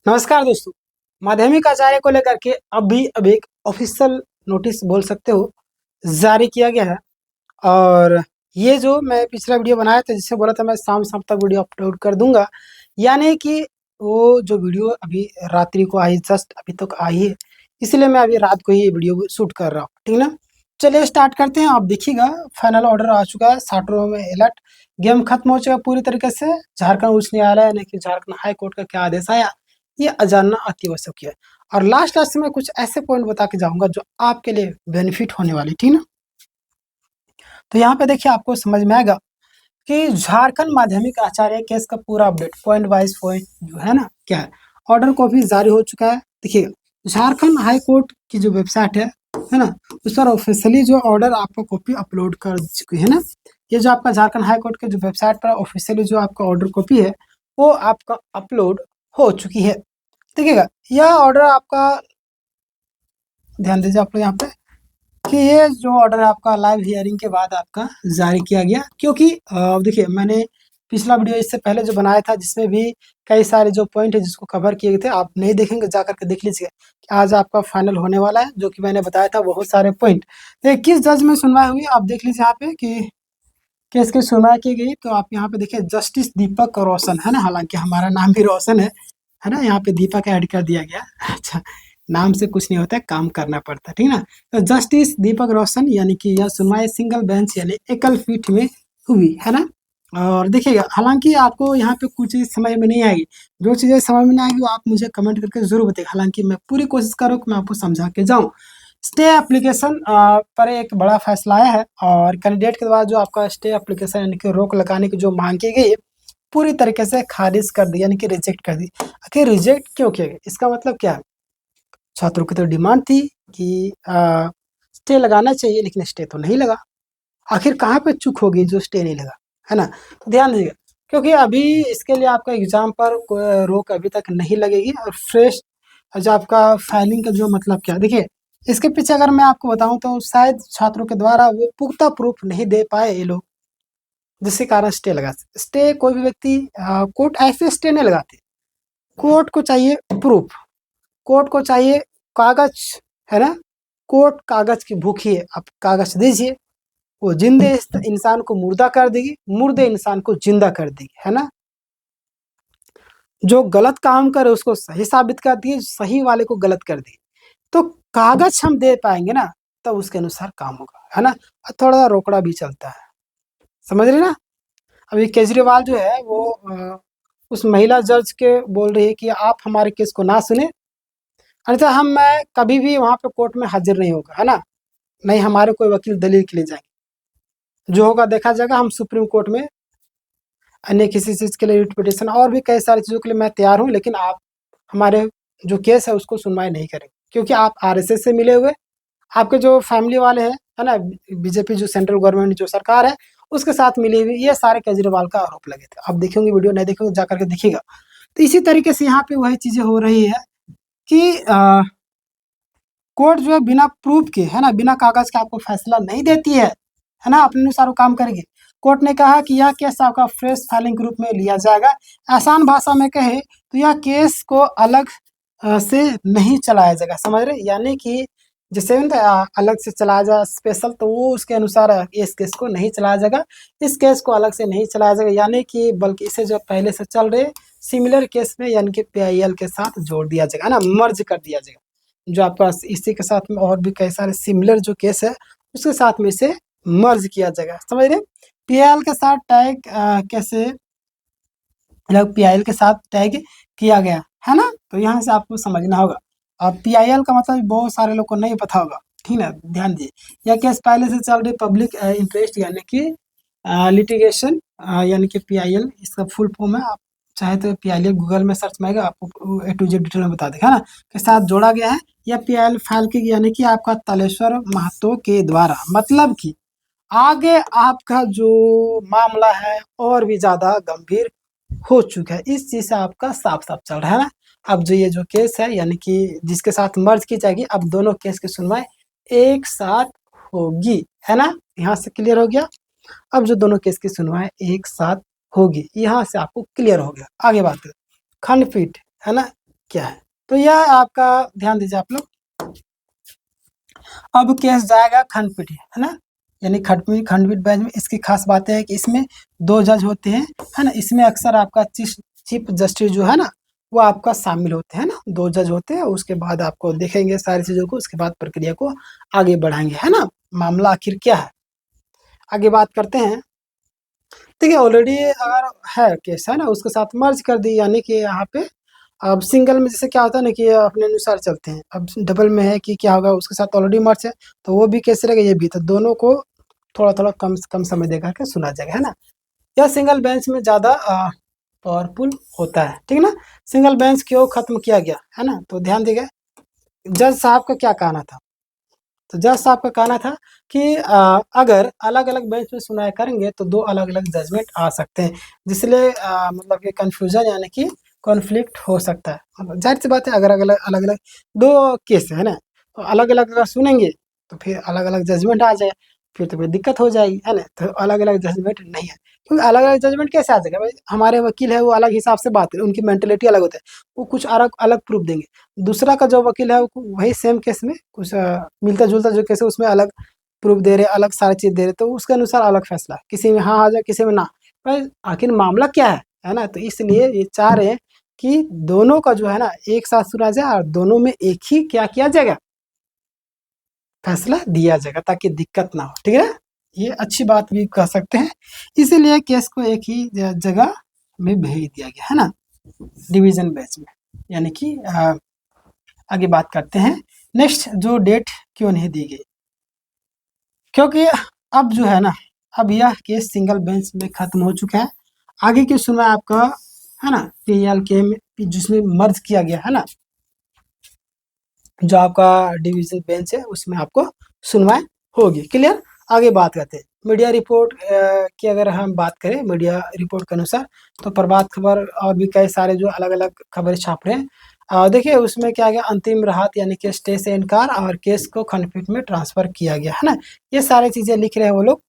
नमस्कार दोस्तों। माध्यमिक आचार्य को लेकर के अब एक ऑफिशियल नोटिस बोल सकते हो जारी किया गया है। और ये जो मैं पिछला वीडियो बनाया था जिससे बोला था मैं शाम शाम तक वीडियो अपलोड कर दूंगा, यानी कि वो जो वीडियो अभी रात्रि को आई, जस्ट अभी तक आई है, इसलिए मैं अभी रात को ही वीडियो शूट कर रहा हूँ। ठीक ना, चलिए स्टार्ट करते हैं। आप देखिएगा फाइनल ऑर्डर आ चुका है, छात्रों में अलर्ट, गेम खत्म हो चुका पूरी तरीके से। झारखंड उच्च न्यायालय यानी कि झारखंड हाई कोर्ट का क्या आदेश आया, ये जानना अति आवश्यक है। और लास्ट लास्ट में कुछ ऐसे पॉइंट बता के जाऊंगा जो आपके लिए बेनिफिट होने वाले, ठीक ना। तो यहाँ पे देखिए आपको समझ में आएगा कि झारखंड माध्यमिक आचार्य केस का पूरा अपडेट पॉइंट वाइज पॉइंट जो है ना क्या है, ऑर्डर कॉपी जारी हो चुका है। देखिएगा झारखंड हाई कोर्ट की जो वेबसाइट है ना, उस पर ऑफिशियली जो ऑर्डर आपको कॉपी अपलोड कर चुकी है ना। ये जो आपका झारखंड हाई कोर्ट के जो वेबसाइट पर ऑफिशियली जो आपका ऑर्डर कॉपी है वो आपका अपलोड हो चुकी है। देखिएगा यह ऑर्डर आपका, ध्यान दीजिए आप लोग यहाँ पे कि ये जो ऑर्डर है आपका लाइव हियरिंग के बाद आपका जारी किया गया। क्योंकि देखिए मैंने पिछला वीडियो इससे पहले जो बनाया था जिसमें भी कई सारे जो पॉइंट है जिसको कवर किए गए थे, आप नहीं देखेंगे जा करके देख लीजिए कि आज आपका फाइनल होने वाला है। जो कि मैंने बताया था बहुत सारे पॉइंट। तो किस जज में सुनवाई हुई आप देख लीजिए यहाँ पे कि केस की सुनवाई की गई। तो आप यहाँ पे देखिए जस्टिस दीपक रोशन है ना, हालांकि हमारा नाम भी रोशन है ना, यहाँ पे दीपक ऐड कर दिया गया। अच्छा, नाम से कुछ नहीं होता है, काम करना पड़ता है, ठीक ना। तो जस्टिस दीपक रोशन यानी कि यह सुनवाई सिंगल बेंच यानी एकल पीठ में हुई है ना। और देखिएगा हालांकि आपको यहाँ पे कुछ चीज़ समझ में नहीं आएगी, जो चीज़ें समझ में नहीं आएगी वो आप मुझे कमेंट करके जरूर बताइए। हालांकि मैं पूरी कोशिश करूँ कि मैं आपको समझा के जाऊँ। स्टे एप्लीकेशन पर एक बड़ा फैसला आया है और कैंडिडेट के द्वारा जो आपका स्टे एप्लीकेशन यानी कि रोक लगाने की जो मांग की गई है पूरी तरीके से खारिज कर दी यानी कि रिजेक्ट कर दी। आखिर रिजेक्ट क्यों किया गया, इसका मतलब क्या है? छात्रों की तो डिमांड थी कि स्टे लगाना चाहिए लेकिन स्टे तो नहीं लगा। आखिर कहाँ पे चूक होगी जो स्टे नहीं लगा, है ना। तो ध्यान दीजिएगा क्योंकि अभी इसके लिए आपका एग्जाम पर कोई रोक अभी तक नहीं लगेगी। और फ्रेश जो आपका फाइलिंग का जो मतलब क्या, देखिए इसके पीछे अगर मैं आपको बताऊं तो शायद छात्रों के द्वारा वो पुख्ता प्रूफ नहीं दे पाए ये लोग, जिसके कारण स्टे लगा। स्टे कोई भी व्यक्ति कोर्ट ऐसे स्टे नहीं लगाते, कोर्ट को चाहिए प्रूफ, कोर्ट को चाहिए कागज, है ना। कोर्ट कागज की भूखी है, आप कागज दीजिए, वो जिंदे इंसान को मुर्दा कर देगी, मुर्दे इंसान को जिंदा कर देगी, है ना। जो गलत काम करे उसको सही साबित कर दिए, सही वाले को गलत कर दिए। तो कागज हम दे पाएंगे ना तब उसके अनुसार काम होगा, है ना। और थोड़ा रोकड़ा भी चलता है, समझ रहे ना। अभी केजरीवाल जो है वो उस महिला जज के बोल रही है कि आप हमारे केस को ना सुने, अन्यथा मैं कभी भी वहां पे कोर्ट में हाजिर नहीं होगा, है ना। नहीं हमारे कोई वकील दलील के लिए जाएंगे, जो होगा देखा जाएगा। हम सुप्रीम कोर्ट में अन्य किसी चीज़ के लिए रिट पिटीशन और भी कई सारी चीज़ों के लिए मैं तैयार हूँ, लेकिन आप हमारे जो केस है उसको सुनवाई नहीं करेंगे क्योंकि आप आरएसएस से मिले हुए, आपके जो फैमिली वाले हैं, है ना, बीजेपी जो सेंट्रल गवर्नमेंट जो सरकार है उसके साथ मिली हुई, ये सारे केजरीवाल का आरोप लगे थे। आप देखेंगे वीडियो, नहीं देखेंगे जा करके देखिएगा। तो इसी तरीके से यहाँ पे वही चीज़ें हो रही है कि कोर्ट जो है बिना प्रूफ के, है ना, बिना कागज के आपको फैसला नहीं देती है ना, अपने अनुसार वो काम करेगी। कोर्ट ने कहा कि यह केस आपका फ्रेश फाइलिंग के रूप में लिया जाएगा। आसान भाषा में कहे तो यह केस को अलग से नहीं चलाया जाएगा, समझ रहे। यानी कि जैसे अलग से चलाया जाए स्पेशल, तो वो उसके अनुसार इस केस को नहीं चलाया जाएगा, इस केस को अलग से नहीं चलाया जाएगा, यानी कि बल्कि इसे जो पहले से चल रहे सिमिलर केस में यानी कि पीआईएल के साथ जोड़ दिया जाएगा, है ना, मर्ज कर दिया जाएगा। जो आपका इसी के साथ में और भी कई सारे सिमिलर जो केस है उसके साथ में इसे मर्ज किया जाएगा, समझ रहे। पीआईएल के साथ टैग कैसे, पीआईएल के साथ टैग किया गया है ना, तो यहाँ से आपको समझना होगा। और पीआईएल का मतलब बहुत सारे लोग को नहीं पता होगा, ठीक है, ध्यान दीजिए। यह केस पहले से चल रही पब्लिक इंटरेस्ट यानी कि लिटिगेशन यानी कि पीआईएल, इसका फुल फॉर्म है। आप चाहे तो पीआईएल गूगल में सर्च मारेगा, आपको ए टू जेड डिटेल में बता देगा, है ना, के साथ जोड़ा गया है। यह पीआईएल फाइल की यानी कि आपका तालेश्वर महतो के द्वारा, मतलब कि आगे आपका जो मामला है और भी ज्यादा गंभीर हो चुका है, इस चीज से आपका साफ साफ चल रहा है ना। अब जो ये जो केस है यानी कि जिसके साथ मर्ज की जाएगी, अब दोनों केस की सुनवाई एक साथ होगी, है ना। यहाँ से क्लियर हो गया। अब जो दोनों केस की सुनवाई एक साथ होगी, यहाँ से आपको क्लियर हो गया। आगे बात करें खंडपीठ, है ना, क्या है। तो यह आपका ध्यान दीजिए आप लोग। अब केस जाएगा खंडपीठ, है ना, यानी खंडपीठ बेंच में। इसकी खास बात है कि इसमें 2 जज होते हैं, है ना। इसमें अक्सर आपका चीफ जस्टिस जो है ना वो आपका शामिल होते हैं ना, 2 जज होते हैं। उसके बाद आपको देखेंगे सारी चीज़ों को, उसके बाद प्रक्रिया को आगे बढ़ाएंगे, है ना। मामला आखिर क्या है, आगे बात करते हैं। देखिए ऑलरेडी अगर है केस, है ना, उसके साथ मर्ज कर दी, यानी कि यहाँ पे अब सिंगल में जैसे क्या होता है ना कि अपने अनुसार चलते हैं। अब डबल में है कि क्या होगा, उसके साथ ऑलरेडी मर्ज है तो वो भी केस रहेगा, ये भी। तो दोनों को थोड़ा थोड़ा कम कम समय दे करके सुना जाएगा, है ना। यह सिंगल बेंच में ज़्यादा पावरफुल होता है, ठीक है ना। सिंगल बेंच क्यों खत्म किया गया, है ना, तो ध्यान दीजिए जज साहब का क्या कहना था। तो जज साहब का कहना था कि अगर अलग अलग बेंच में सुनाई करेंगे तो 2 अलग अलग जजमेंट आ सकते हैं, जिसलिए मतलब कि कन्फ्यूजन यानी कि कॉन्फ्लिक्ट हो सकता है। मतलब जाहिर सी बात है, अगर अलग अलग 2 केस है ना, तो अलग अलग अगर सुनेंगे तो फिर अलग अलग जजमेंट आ जाए, फिर तो कोई दिक्कत हो जाएगी, है ना। तो अलग अलग जजमेंट नहीं है, क्योंकि अलग अलग जजमेंट कैसे आ जाएगा भाई। हमारे वकील है वो अलग हिसाब से बात करें, उनकी मेंटेलिटी अलग होता है, वो कुछ अलग अलग प्रूफ देंगे। दूसरा का जो वकील है वो वही सेम केस में कुछ मिलता जुलता जो केस है उसमें अलग प्रूफ दे रहे, अलग सारी चीज दे रहे, तो उसके अनुसार अलग फैसला, किसी में हाँ आ जाए किसी में ना। पर आखिर मामला क्या है ना। तो इसलिए ये चाह रहे हैं कि दोनों का जो है ना एक साथ सुना जाए और दोनों में एक ही क्या किया जाएगा, फैसला दिया जाएगा, ताकि दिक्कत ना हो, ठीक है। ये अच्छी बात भी कह सकते हैं। इसीलिए केस को एक ही जगह में भेज दिया गया, है ना, डिवीजन बेंच में। यानी कि आगे बात करते हैं। नेक्स्ट जो डेट क्यों नहीं दी गई, क्योंकि अब जो है ना, अब यह केस सिंगल बेंच में खत्म हो चुका है। आगे की सुनवाई आपका, है ना, PLK में जिसमें मर्ज किया गया, है ना, जो आपका डिवीजन बेंच है उसमें आपको सुनवाई होगी। क्लियर। आगे बात करते हैं मीडिया रिपोर्ट की। अगर हम बात करें मीडिया रिपोर्ट के अनुसार, तो प्रभात खबर और भी कई सारे जो अलग अलग खबरें छाप रहे हैं। देखिए उसमें क्या गया, अंतिम राहत यानी कि स्टे से इनकार और केस को खंडपीठ में ट्रांसफर किया गया, है ना। ये सारी चीजें लिख रहे हैं वो लोग।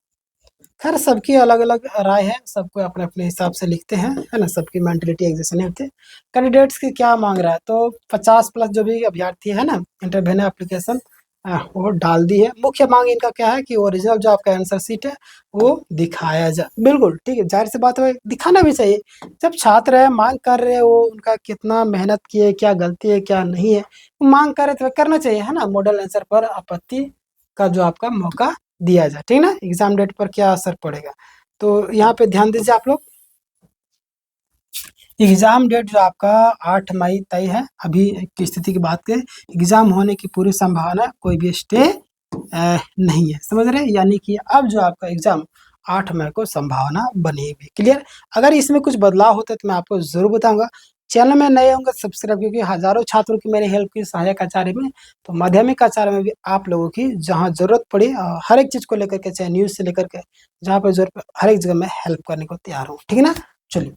खैर सबकी अलग अलग राय है, सबको अपने अपने हिसाब से लिखते हैं, है ना, सबकी मेंटलिटी एक जैसे नहीं होती। कैंडिडेट्स की क्या मांग रहा है, तो 50+ जो भी अभ्यर्थी है ना इंटरव्यू एप्लीकेशन वो डाल दी है। मुख्य मांग इनका क्या है कि ओरिजिनल जो आपका आंसर शीट है वो दिखाया जाए। बिल्कुल ठीक है, जाहिर सी बात है, दिखाना भी चाहिए। जब छात्र है मांग कर रहे हैं, वो उनका कितना मेहनत किए, क्या गलती है क्या नहीं है, मांग कर रहे तो करना चाहिए, है ना। मॉडल आंसर पर आपत्ति का जो आपका मौका दिया जाए, ठीक ना। एग्जाम डेट पर क्या असर पड़ेगा, तो यहाँ पे ध्यान दीजिए आप लोग। एग्जाम डेट जो आपका 8 मई तय है। अभी की स्थिति की बात करें, एग्जाम होने की पूरी संभावना, कोई भी स्टे नहीं है, समझ रहे हैं। यानी कि अब जो आपका एग्जाम 8 मई को संभावना बनी हुई। क्लियर। अगर इसमें कुछ बदलाव होता है तो मैं आपको जरूर बताऊंगा। चैनल में नए होंगे सब्सक्राइब, क्योंकि हजारों छात्रों की मैंने हेल्प की सहायक आचार्य में, तो माध्यमिक आचार्य में भी आप लोगों की जहां जरूरत पड़ी हर एक चीज को लेकर के, चाहे न्यूज से लेकर के जहाँ पर जरूरत हर एक जगह मैं हेल्प करने को तैयार हूँ, ठीक है ना। चलिए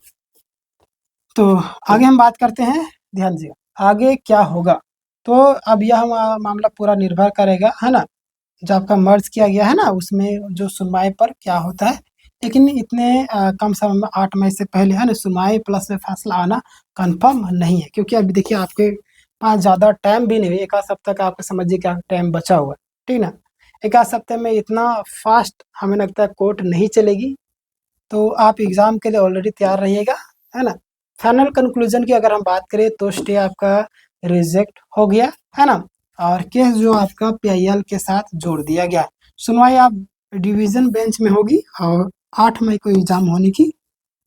तो आगे हम बात करते हैं। ध्यान दीजिए आगे क्या होगा। तो अब यह मामला पूरा निर्भर करेगा, है ना, जो आपका मर्ज किया गया है ना उसमें जो सुनवाई पर क्या होता है। लेकिन इतने कम समय में 8 मई से पहले, है ना, सुनवाई प्लस में फैसला आना कंफर्म नहीं है, क्योंकि अभी देखिए आपके पास ज़्यादा टाइम भी नहीं है। एक आध सप्ताह का आपको समझिए क्या टाइम बचा हुआ है, ठीक ना। एक आध सप्ताह में इतना फास्ट हमें लगता है कोर्ट नहीं चलेगी। तो आप एग्ज़ाम के लिए ऑलरेडी तैयार रहिएगा, है ना। फाइनल कंक्लूजन की अगर हम बात करें तो स्टे आपका रिजेक्ट हो गया, है ना, और केस जो आपका PIL के साथ जोड़ दिया गया। सुनवाई आप डिवीजन बेंच में होगी और 8 मई को एग्जाम होने की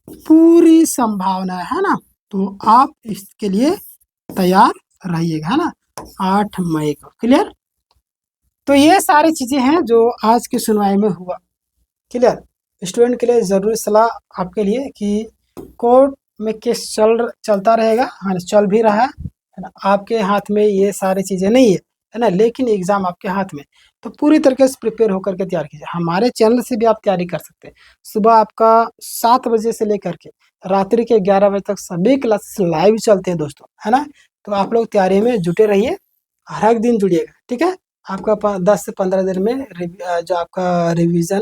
पूरी संभावना है ना। तो आप इसके लिए तैयार रहिएगा, है ना, 8 मई को। क्लियर। तो ये सारी चीजें हैं जो आज की सुनवाई में हुआ। क्लियर। स्टूडेंट के लिए ज़रूरी सलाह आपके लिए कि कोर्ट में केस चलता रहेगा, हाँ चल भी रहा है ना। आपके हाथ में ये सारी चीज़ें नहीं है ना, लेकिन एग्ज़ाम आपके हाथ में। तो पूरी तरीके से प्रिपेयर होकर के तैयार कीजिए। हमारे चैनल से भी आप तैयारी कर सकते हैं। सुबह आपका 7 बजे से लेकर के रात्रि के 11 बजे तक सभी क्लासेस लाइव चलते हैं दोस्तों, है ना। तो आप लोग तैयारी में जुटे रहिए, हर एक दिन जुड़िएगा, ठीक है। आपका 10 से 15 दिन में जो आपका रिवीजन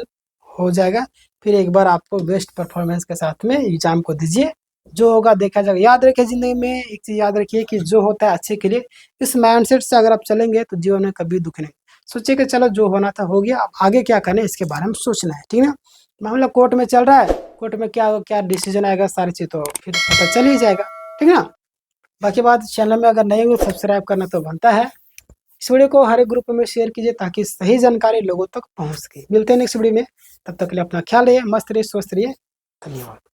हो जाएगा। फिर एक बार आपको बेस्ट परफॉर्मेंस के साथ में एग्जाम को दीजिए, जो होगा देखा जाएगा। याद रखिए ज़िंदगी में एक चीज़ याद रखिए कि जो होता है अच्छे के लिए, इस माइंडसेट से अगर आप चलेंगे तो जीवन में कभी दुःख नहीं। सोचिए कि चलो जो होना था हो गया, अब आगे क्या करना है इसके बारे में सोचना है, ठीक है ना? मामला कोर्ट में चल रहा है, कोर्ट में क्या क्या डिसीजन आएगा सारी चीज़ तो फिर पता चल ही जाएगा, ठीक है ना? बाकी बात, चैनल में अगर नए हो सब्सक्राइब करना तो बनता है। इस वीडियो को हर एक ग्रुप में शेयर कीजिए ताकि सही जानकारी लोगों तक पहुँच सके। मिलते हैं नेक्स्ट वीडियो में, तब तक के लिए अपना ख्याल रखिए, मस्त रहिए, स्वस्थ रहिए। धन्यवाद।